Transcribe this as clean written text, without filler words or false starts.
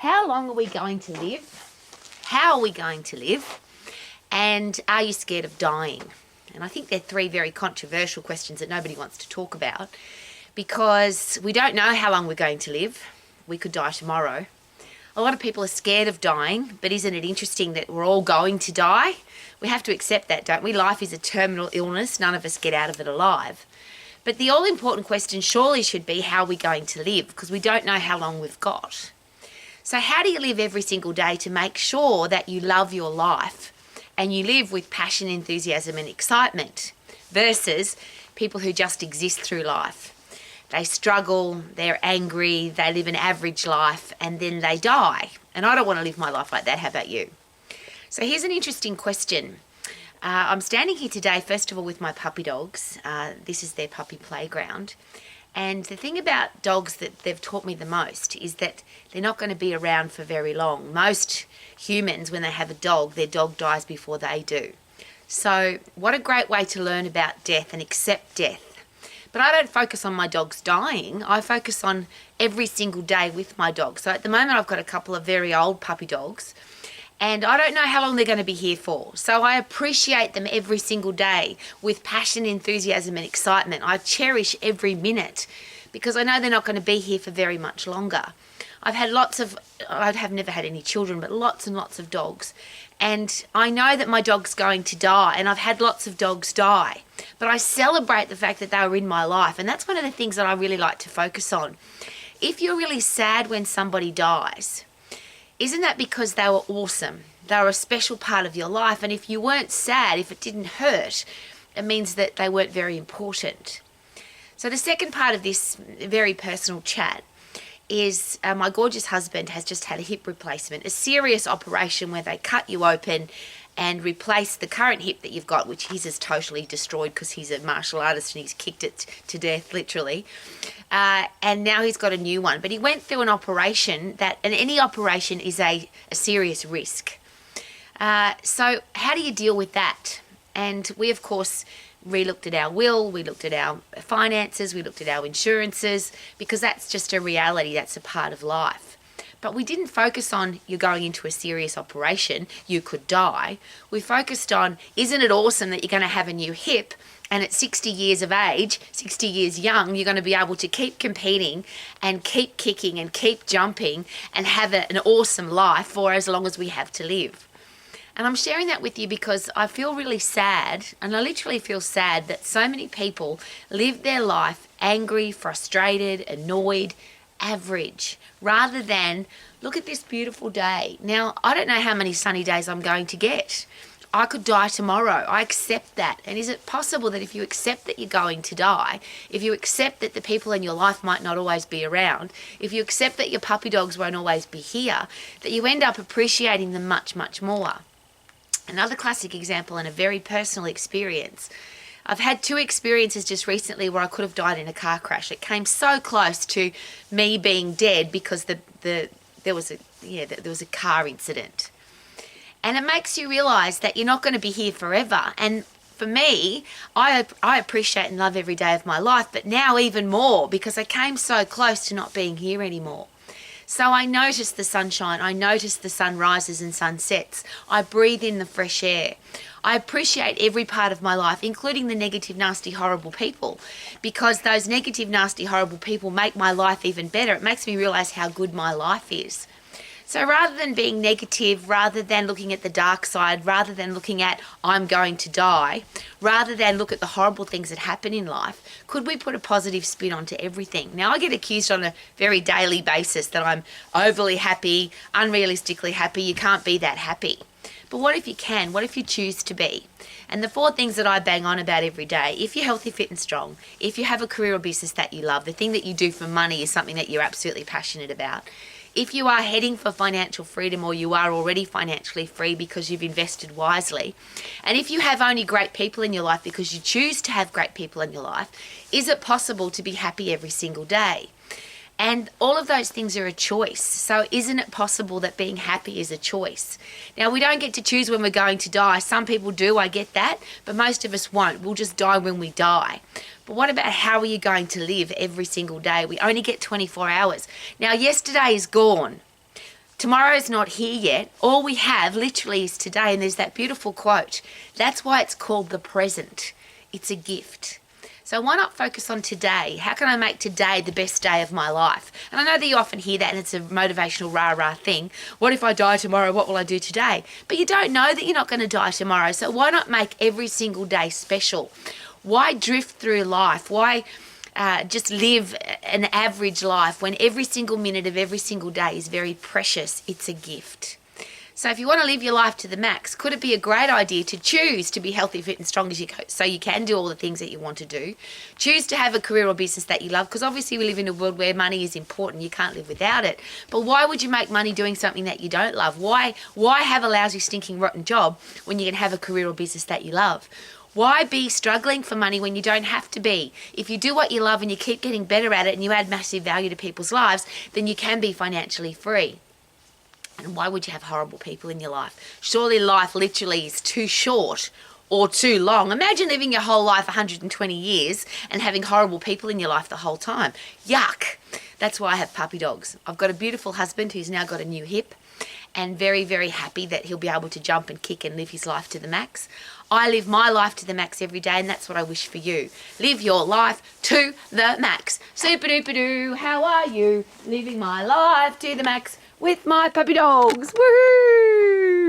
How long are we going to live? How are we going to live? And are you scared of dying? And I think they're three very controversial questions that nobody wants to talk about because we don't know how long we're going to live. We could die tomorrow. A lot of people are scared of dying, but isn't it interesting that we're all going to die? We have to accept that, don't we? Life is a terminal illness. None of us get out of it alive. But the all-important question surely should be, how are we going to live? Because we don't know how long we've got. So how do you live every single day to make sure that you love your life and you live with passion, enthusiasm and excitement versus people who just exist through life? They struggle, they're angry, they live an average life and then they die. And I don't want to live my life like that. How about you? So here's an interesting question. I'm standing here today, first of all, with my puppy dogs. This is their puppy playground. And the thing about dogs that they've taught me the most is that they're not going to be around for very long. Most humans, when they have a dog, their dog dies before they do. So what a great way to learn about death and accept death. But I don't focus on my dogs dying. I focus on every single day with my dog. So at the moment, I've got a couple of very old puppy dogs. And I don't know how long they're going to be here for. So I appreciate them every single day with passion, enthusiasm and excitement. I cherish every minute because I know they're not going to be here for very much longer. I have never had any children, but lots and lots of dogs. And I know that my dog's going to die, and I've had lots of dogs die. But I celebrate the fact that they were in my life, and that's one of the things that I really like to focus on. If you're really sad when somebody dies, isn't that because they were awesome? They were a special part of your life. And if you weren't sad, if it didn't hurt, it means that they weren't very important. So the second part of this very personal chat is my gorgeous husband has just had a hip replacement, a serious operation where they cut you open and replace the current hip that you've got, which his is totally destroyed because he's a martial artist and he's kicked it to death, literally. And now he's got a new one. But he went through an operation and any operation is a serious risk. So how do you deal with that? And we, of course, re-looked at our will, we looked at our finances, we looked at our insurances, because that's just a reality, that's a part of life. But we didn't focus on you're going into a serious operation, you could die. We focused on, isn't it awesome that you're going to have a new hip and at 60 years of age, 60 years young, you're going to be able to keep competing and keep kicking and keep jumping and have an awesome life for as long as we have to live. And I'm sharing that with you because I feel really sad, and I literally feel sad that so many people live their life angry, frustrated, annoyed, average, rather than look at this beautiful day. Now, I don't know how many sunny days I'm going to get. I could die tomorrow. I accept that. And is it possible that if you accept that you're going to die, if you accept that the people in your life might not always be around, if you accept that your puppy dogs won't always be here, that you end up appreciating them much, much more? Another classic example and a very personal experience. I've had two experiences just recently where I could have died in a car crash. It came so close to me being dead because there was a car incident. And it makes you realize that you're not going to be here forever. And for me, I appreciate and love every day of my life, but now even more because I came so close to not being here anymore. So I notice the sunshine, I notice the sunrises and sunsets, I breathe in the fresh air. I appreciate every part of my life, including the negative, nasty, horrible people, because those negative, nasty, horrible people make my life even better. It makes me realize how good my life is. So rather than being negative, rather than looking at the dark side, rather than looking at I'm going to die, rather than look at the horrible things that happen in life, could we put a positive spin onto everything? Now, I get accused on a very daily basis that I'm overly happy, unrealistically happy. You can't be that happy. But what if you can? What if you choose to be? And the four things that I bang on about every day: if you're healthy, fit and strong, if you have a career or business that you love, the thing that you do for money is something that you're absolutely passionate about, if you are heading for financial freedom or you are already financially free because you've invested wisely, and if you have only great people in your life because you choose to have great people in your life, is it possible to be happy every single day? And all of those things are a choice. So isn't it possible that being happy is a choice? Now, we don't get to choose when we're going to die. Some people do, I get that, but most of us won't. We'll just die when we die. But what about how are you going to live every single day? We only get 24 hours. Now, yesterday is gone. Tomorrow's not here yet. All we have literally is today, and there's that beautiful quote. That's why it's called the present. It's a gift. So why not focus on today? How can I make today the best day of my life? And I know that you often hear that and it's a motivational rah-rah thing. What if I die tomorrow? What will I do today? But you don't know that you're not going to die tomorrow. So why not make every single day special? Why drift through life? Why just live an average life when every single minute of every single day is very precious? It's a gift. So if you want to live your life to the max, could it be a great idea to choose to be healthy, fit and strong so you can do all the things that you want to do? Choose to have a career or business that you love, because obviously we live in a world where money is important. You can't live without it. But why would you make money doing something that you don't love? Why have a lousy, stinking, rotten job when you can have a career or business that you love? Why be struggling for money when you don't have to be? If you do what you love and you keep getting better at it and you add massive value to people's lives, then you can be financially free. And why would you have horrible people in your life? Surely life literally is too short or too long. Imagine living your whole life 120 years and having horrible people in your life the whole time. Yuck. That's why I have puppy dogs. I've got a beautiful husband who's now got a new hip, and very, very happy that he'll be able to jump and kick and live his life to the max. I live my life to the max every day, and that's what I wish for you. Live your life to the max. Super duper doo, how are you? Living my life to the max with my puppy dogs. Woohoo!